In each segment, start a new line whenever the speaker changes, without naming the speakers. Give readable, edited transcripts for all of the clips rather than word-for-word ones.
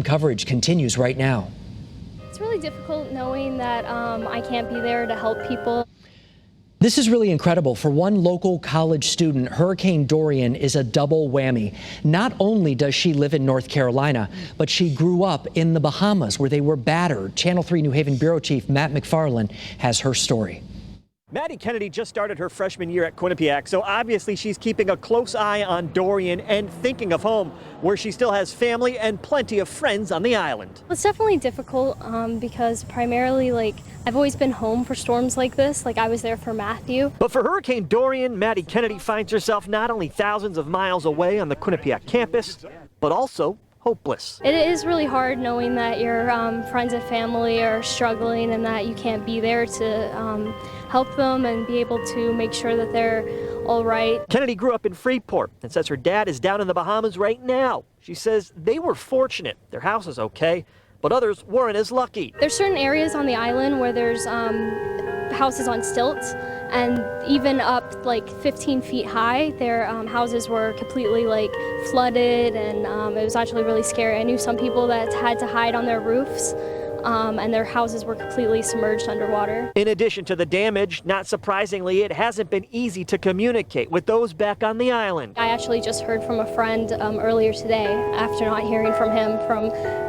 Coverage continues right now.
It's really difficult knowing that I can't be there to help people.
This is really incredible. For one local college student, Hurricane Dorian is a double whammy. Not only does she live in North Carolina, but she grew up in the Bahamas where they were battered. Channel 3 New Haven Bureau Chief Matt McFarland has her story.
Maddie Kennedy just started her freshman year at Quinnipiac, so obviously she's keeping a close eye on Dorian and thinking of home, where she still has family and plenty of friends on the island.
It's definitely difficult because primarily, I've always been home for storms like this. I was there for Matthew.
But for Hurricane Dorian, Maddie Kennedy finds herself not only thousands of miles away on the Quinnipiac campus, but also hopeless.
It is really hard knowing that your friends and family are struggling and that you can't be there to help them and be able to make sure that they're all right.
Kennedy grew up in Freeport and says her dad is down in the Bahamas right now. She says they were fortunate. Their house is okay, but others weren't as lucky.
There's certain areas on the island where there's houses on stilts, and even up 15 feet high, their houses were completely flooded, and it was actually really scary. I knew some people that had to hide on their roofs, and their houses were completely submerged underwater.
In addition to the damage, not surprisingly, it hasn't been easy to communicate with those back on the island.
I actually just heard from a friend earlier today after not hearing from him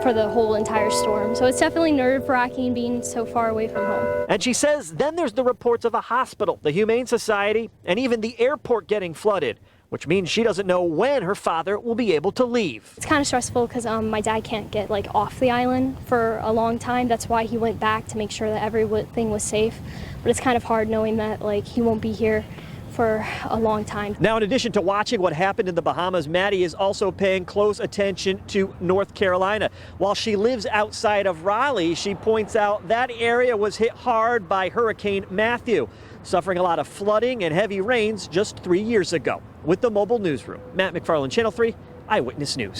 for the whole entire storm. So it's definitely nerve-wracking being so far away from home.
And she says then there's the reports of a hospital, the Humane Society, and even the airport getting flooded, which means she doesn't know when her father will be able to leave.
It's kind of stressful because my dad can't get off the island for a long time. That's why he went back to make sure that everything was safe. But it's kind of hard knowing that he won't be here for a long time.
Now, in addition to watching what happened in the Bahamas, Maddie is also paying close attention to North Carolina. While she lives outside of Raleigh, she points out that area was hit hard by Hurricane Matthew, suffering a lot of flooding and heavy rains just 3 years ago. With the mobile newsroom, Matt McFarland, Channel 3 Eyewitness News.